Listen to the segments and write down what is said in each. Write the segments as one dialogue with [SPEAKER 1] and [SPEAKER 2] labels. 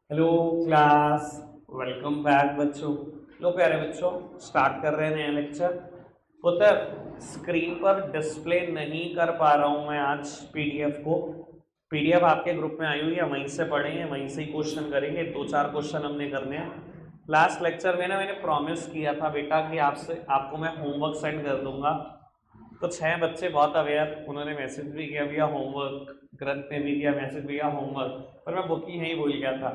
[SPEAKER 1] Hello class. Welcome back बच्चों। लो प्यारे बच्चों, स्टार्ट कर रहे हैं नया लेक्चर। पुत्र, स्क्रीन पर डिस्प्ले नहीं कर पा रहा हूं मैं आज पीडीएफ को। पीडीएफ आपके ग्रुप में आई हुई है, वहीं से पढ़ेंगे, वहीं से ही क्वेश्चन करेंगे। 2-4 क्वेश्चन हमने करने हैं। लास्ट लेक्चर में ना मैंने प्रॉमिस किया था बेटा कि आपको मैं होमवर्क सेंड कर दूंगा। कुछ हैं बच्चे बहुत अवेयर, उन्होंने मैसेज भी किया भैया होमवर्क, ग्रंथ में भी किया मैसेज भैया होमवर्क, पर मैं बुक ही यहीं भूल गया था,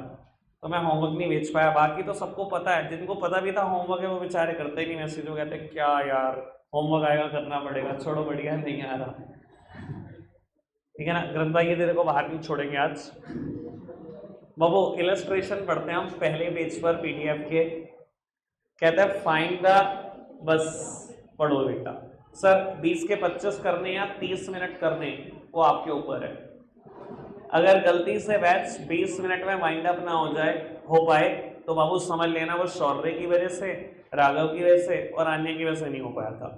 [SPEAKER 1] तो मैं होमवर्क नहीं भेज पाया। बाकी तो सबको पता है, जिनको पता भी था होमवर्क है वो बेचारे करते ही नहीं मैसेज, वो कहते क्या यार होमवर्क आएगा करना पड़ेगा, छोड़ो बढ़िया नहीं आ रहा। ठीक है ना ग्रंथ भाई, ये तेरे को बाहर नहीं छोड़ेंगे आज। बाबू इलस्ट्रेशन पढ़ते हैं हम पहले पेज पर पीडीएफ के। कहता है फाइंड द, बस पढ़ो बेटा। सर 20 के 25 करने या 30 मिनट करने, वो आपके ऊपर है। अगर गलती से बैच 20 मिनट में वाइंड अप ना हो पाए तो बाबू समझ लेना वो शौर्य की वजह से, राघव की वजह से और अन्य की वजह से नहीं हो पाया था।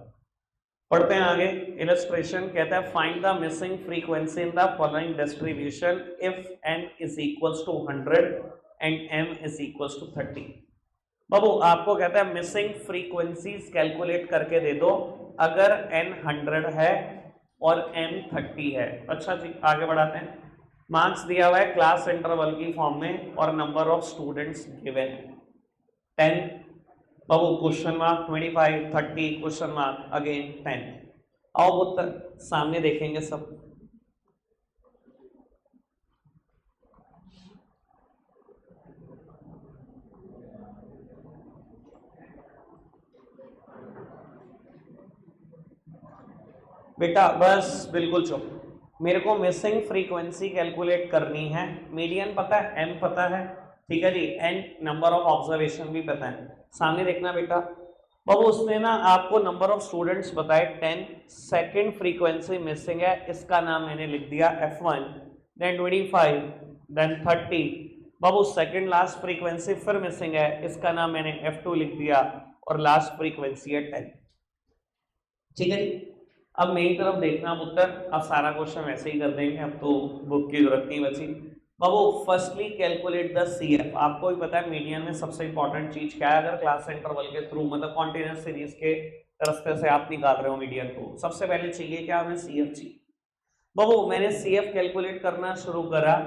[SPEAKER 1] पढ़ते हैं आगे। इलस्ट्रेशन कहता है find the missing frequency in the following distribution if n is equals to 100 and m is equals to 30। बाबू आपको कहता है मिसिंग फ्रीक्वेंसीज कैलकुलेट करके दे दो अगर n 100 है और m 30 है। अच्छा जी, आगे बढ़ाते हैं। मार्क्स दिया हुआ है क्लास इंटरवल की फॉर्म में और number of students given 10। Babu question mark 25, 30 question mark again 10। आओ पुत्र सामने देखेंगे सब। बेटा बस बिल्कुल चुप। मेरे को मिसिंग फ्रीक्वेंसी कैलकुलेट करनी है। मीडियन पता है, एम पता है, ठीक है जी, एंड नंबर ऑफ ऑब्जर्वेशन भी पता है। सामने देखना बेटा। बाबू उसने ना आपको नंबर ऑफ स्टूडेंट्स बताए 10, सेकंड फ्रीक्वेंसी मिसिंग है, इसका नाम मैंने लिख दिया F1, देन 25, देन 30। बाबू सेकंड लास्ट फ्रीक्वेंसी फिर मिसिंग है, इसका नाम मैंने F2 लिख दिया और लास्ट फ्रीक्वेंसी है 10। ठीक है जी। अब मेरी तरफ देखना पुत्र, अब सारा क्वेश्चन वैसे ही कर देंगे, अब तो बुक की जरूरत नहीं बची। बाबू फर्स्टली कैलकुलेट द CF। आपको भी पता है मीडियन में सबसे इंपॉर्टेंट चीज क्या है, अगर क्लास इंटरवल के थ्रू मतलब कॉन्टिन्यूअस सीरीज के रास्ते से आप निकाल रहे हो मीडियन को, सबसे पहले चाहिए क्या, हमें CF चाहिए। बाबू मैंने CF कैलकुलेट करना शुरू करा।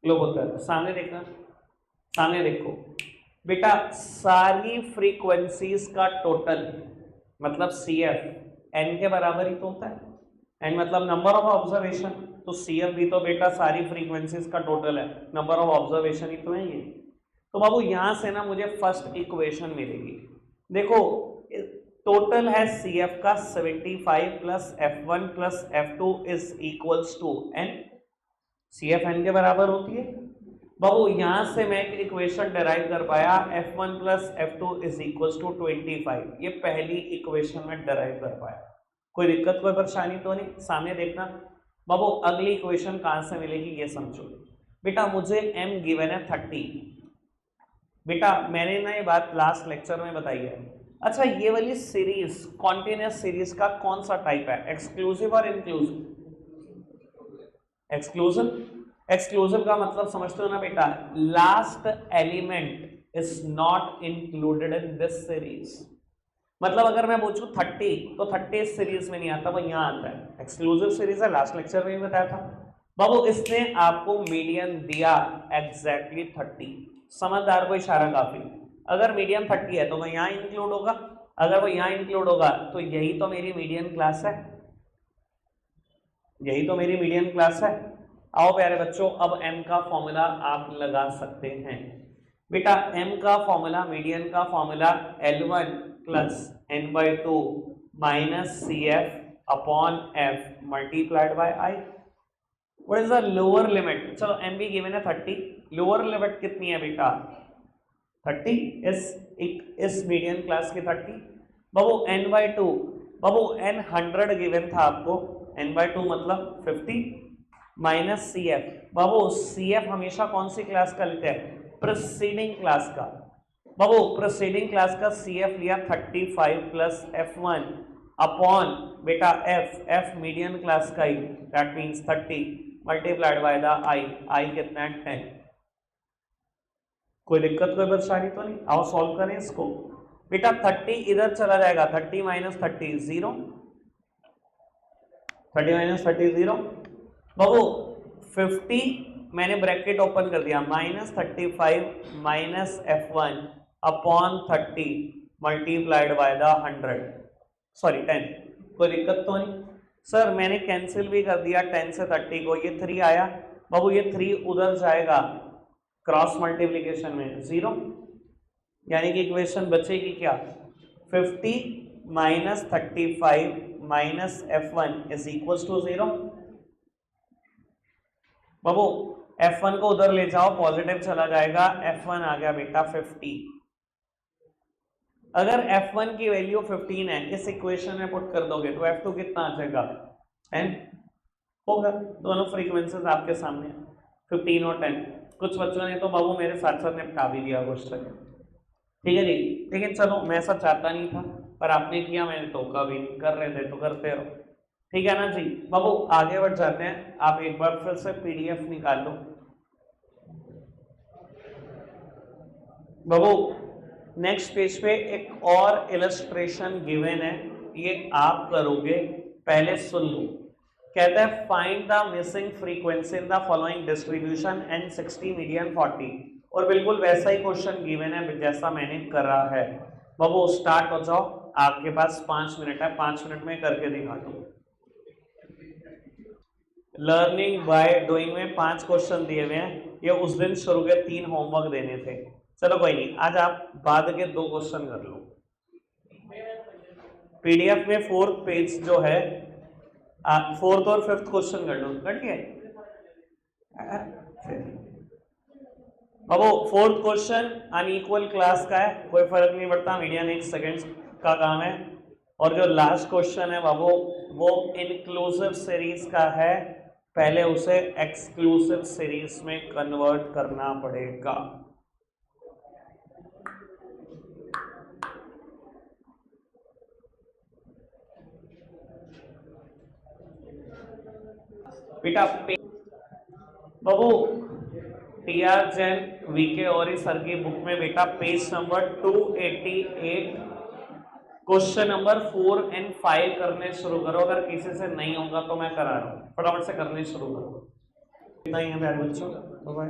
[SPEAKER 1] लो पुत्र सामने देखना, सामने देखो बेटा, सारी फ्रीक्वेंसीज का टोटल मतलब CF n के बराबर ही तो होता है। n मतलब नंबर ऑफ ऑब्जर्वेशन, तो CF भी तो बेटा सारी फ्रीक्वेंसीज का टोटल है, नंबर ऑफ ऑब्जर्वेशन ही तो है ये। तो बाबू यहां से ना मुझे फर्स्ट इक्वेशन मिलेगी। देखो टोटल है CF का 75 plus F1 plus F2 is equals to n। CF n के बराबर होती है। बाबू यहां से मैं एक इक्वेशन डेराइव कर पाया, F1 plus F2 is equals to 25। ये पहली इक्वेशन में डेराइव कर पाया। कोई दिक्कत कोई परेशानी तो नहीं, सामने देखना। बाबू अगली इक्वेशन कहां से मिलेगी ये समझो बेटा। मुझे m गिवन है 30। बेटा मैंने ना ये बात लास्ट लेक्चर में बताई है। अच्छा ये वाली सीरीज कॉन्टिन्यूअस सीरीज का कौन सा टाइप है, एक्सक्लूसिव और इंक्लूसिव? एक्सक्लूसिव। एक्सक्लूसिव का मतलब समझते हो ना बेटा, last element is not included in this series. मतलब अगर मैं पूछूं 30 तो 30 इस सीरीज में नहीं आता, वो यहां आता है। एक्सक्लूसिव सीरीज है, लास्ट लेक्चर में भी बताया था। बाबू इसने आपको मीडियन दिया एग्जैक्टली 30। समझदार को इशारा काफी। अगर मीडियन 30 है तो वह यहां इंक्लूड होगा, अगर वो यहां इंक्लूड होगा तो यही तो मेरी मीडियन क्लास है, यही तो मेरी मीडियन क्लास है। आओ प्यारे बच्चों, अब m का फॉर्मूला आप लगा सकते हैं। बेटा m का फॉर्मूला, मीडियन का formula L1 plus n by 2 minus CF upon F multiplied by I। What is the lower limit? चलो m भी गिवन है 30, लोअर लिमिट कितनी है बेटा? 30 इस मीडियन क्लास की 30। बाबू n by 2, Babu n 100 given था आपको, n बाई 2 मतलब 50 माइनस CF। बाबू CF हमेशा कौन सी क्लास का लेते हैं? प्रीसीडिंग क्लास का। बाबू प्रीसीडिंग क्लास का CF लिया 35 प्लस F1 अपॉन बेटा F मीडियन क्लास का ही, that means 30 multiplied by the I कितना है 10। कोई दिक्कत कोई परेशानी तो नहीं? आओ सॉल्व करें इसको। बेटा 30 इधर चला जाएगा, 30 माइनस 30 0, 30 माइनस 30 0। बाबू 50 मैंने ब्रैकेट ओपन कर दिया, minus 35 minus F1 upon 30 multiplied by the 100 sorry 10। कोई दिक्कत तो नहीं? सर मैंने कैंसिल भी कर दिया 10 से 30 को, ये 3 आया। बाबू ये 3 उधर जाएगा क्रॉस मल्टीप्लिकेशन में 0, यानी कि इक्वेशन बचेगी क्या? 50 minus 35 minus F1 is equal to 0। बाबू F1 को उधर ले जाओ, पॉजिटिव चला जाएगा, F1 आ गया बेटा 50। अगर F1 की वैल्यू 15 है, इस इक्वेशन में पुट कर दोगे तो F2 कितना आ जाएगा? 10 होगा। दोनों फ्रीक्वेंसीज आपके सामने 15 और 10। कुछ बच्चों ने तो बाबू मेरे साथ साथ निपटा भी दिया क्वेश्चन, ठीक है जी। लेकिन चलो मैं ऐसा चाहता नहीं था, पर आपने किया, मैंने टोका भी नहीं, कर रहे थे तो करते रहो, ठीक है ना जी। बाबू आगे बढ़ जाते हैं, आप एक बार फिर से PDF निकाल लो। बाबू नेक्स्ट पेज पे एक और इलस्ट्रेशन गिवन है, ये आप करोगे, पहले सुन लो। कहता है find the missing frequency in the following distribution and 60 median 40, और बिल्कुल वैसा ही क्वेश्चन गिवन है जैसा मैंने करा है। बाबू स्टार्ट हो जाओ, आपके पास 5 मिनट है, 5 मिनट में करके दिखा दो। लर्निंग बाय डूइंग में 5 क्वेश्चन दिए हुए हैं, ये उस दिन शुरू के 3 होमवर्क देने थे। चलो कोई नहीं, आज आप बाद के 2 क्वेश्चन कर लो। PDF में 4th पेज जो है, 4th और 5th क्वेश्चन कर लो, कर लिया? बाबू 4th क्वेश्चन अनइक्वल क्लास का है, कोई फर्क नहीं पड़ता, मीडियन 1 सेकेंड का काम है। और जो लास्ट क्वेश्चन है बाबू वो इंक्लूसिव सीरीज का है, पहले उसे एक्सक्लूसिव सीरीज में कन्वर्ट करना पड़ेगा। बेटा बाबू TR जैन VK और सर की बुक में बेटा पेज नंबर 288 क्वेश्चन नंबर 4 और 5 करने शुरू करो। अगर किसी से नहीं होगा तो मैं करा रहा हूँ, फटाफट से करने शुरू करो। इतना ही है प्यारे बच्चों, बाय।